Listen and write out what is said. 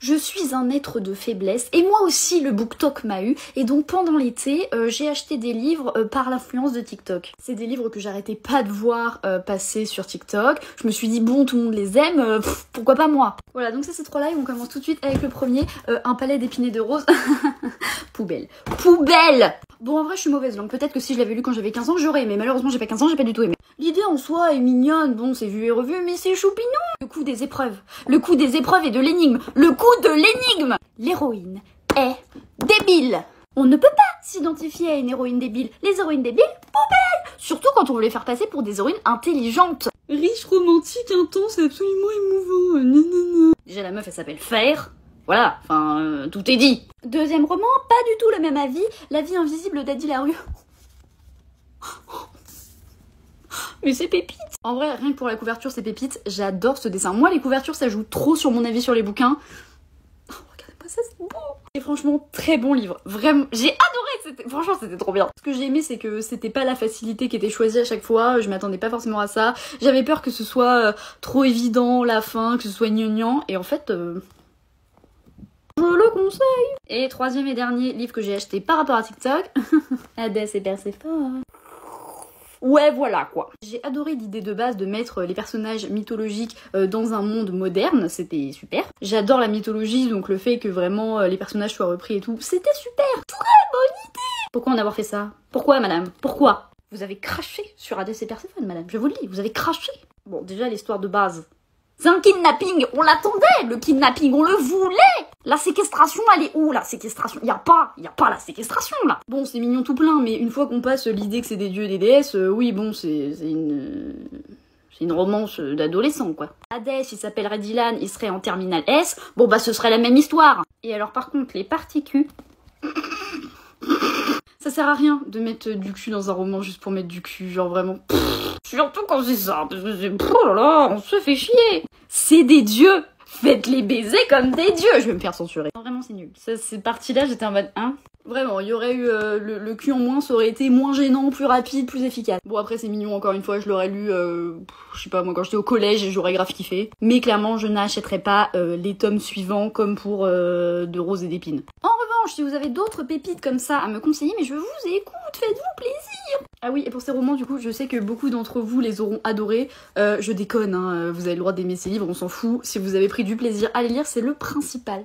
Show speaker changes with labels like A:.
A: Je suis un être de faiblesse et moi aussi le BookTok m'a eu et donc pendant l'été j'ai acheté des livres par l'influence de TikTok. C'est des livres que j'arrêtais pas de voir passer sur TikTok. Je me suis dit bon tout le monde les aime, pourquoi pas moi. Voilà donc ça c'est trop live, on commence tout de suite avec le premier, un palais d'épinay de rose. Poubelle. Poubelle. Bon en vrai je suis mauvaise langue, peut-être que si je l'avais lu quand j'avais 15 ans j'aurais aimé, malheureusement j'ai pas 15 ans, j'ai pas du tout aimé. L'idée en soi est mignonne, bon c'est vu et revu mais c'est choupinou. Le coup des épreuves. Le coup des épreuves et de l'énigme. Le coup de l'énigme. L'héroïne est débile. On ne peut pas s'identifier à une héroïne débile. Les héroïnes débiles, poubelle. Surtout quand on veut les faire passer pour des héroïnes intelligentes.
B: Riche, romantique, intense, absolument émouvant. Nanana.
A: Déjà la meuf elle s'appelle Faire. Voilà, enfin tout est dit. Deuxième roman, pas du tout le même avis. La vie invisible d'Adi Larue. Mais c'est pépite. En vrai, rien que pour la couverture, c'est pépite. J'adore ce dessin. Moi, les couvertures, ça joue trop sur mon avis sur les bouquins. Oh, regardez-moi ça, c'est beau. Et franchement, très bon livre. Vraiment, j'ai adoré. Franchement, c'était trop bien. Ce que j'ai aimé, c'est que c'était pas la facilité qui était choisie à chaque fois. Je m'attendais pas forcément à ça. J'avais peur que ce soit trop évident, la fin, que ce soit gnangnan. Et en fait... je le conseille. Et troisième et dernier livre que j'ai acheté par rapport à TikTok. Hadès et Perséphone. Ouais, voilà quoi. J'ai adoré l'idée de base de mettre les personnages mythologiques dans un monde moderne, c'était super. J'adore la mythologie, donc le fait que vraiment les personnages soient repris et tout, c'était super. Très bonne idée. Pourquoi en avoir fait ça? Pourquoi madame? Pourquoi? Vous avez craché sur Hadès et Perséphone madame, je vous le dis, vous avez craché. Bon, déjà l'histoire de base. C'est un kidnapping, on l'attendait, le kidnapping, on le voulait. La séquestration, elle est où la séquestration? Y a pas la séquestration là. Bon, c'est mignon tout plein, mais une fois qu'on passe l'idée que c'est des dieux et des déesses, oui bon, c'est une romance d'adolescent quoi. Hadès, il s'appellerait Dylan, il serait en terminale S, bon bah ce serait la même histoire. Et alors par contre, les particules... Ça sert à rien de mettre du cul dans un roman juste pour mettre du cul, genre vraiment... Surtout quand c'est ça, parce que c'est... Oh là là, on se fait chier. C'est des dieux. Faites-les baiser comme des dieux. Je vais me faire censurer. Non, vraiment, c'est nul. Cette partie-là, j'étais en mode... Hein. Vraiment, il y aurait eu le cul en moins, ça aurait été moins gênant, plus rapide, plus efficace. Bon, après, c'est mignon, encore une fois, je l'aurais lu, je sais pas, moi, quand j'étais au collège, j'aurais grave kiffé. Mais clairement, je n'achèterai pas les tomes suivants, comme pour De Rose et d'Épines. En revanche, si vous avez d'autres pépites comme ça à me conseiller, mais je vous écoute, faites-vous plaisir. Ah oui, et pour ces romans, du coup, je sais que beaucoup d'entre vous les auront adorés. Je déconne, hein, vous avez le droit d'aimer ces livres, on s'en fout. Si vous avez pris du plaisir à les lire, c'est le principal.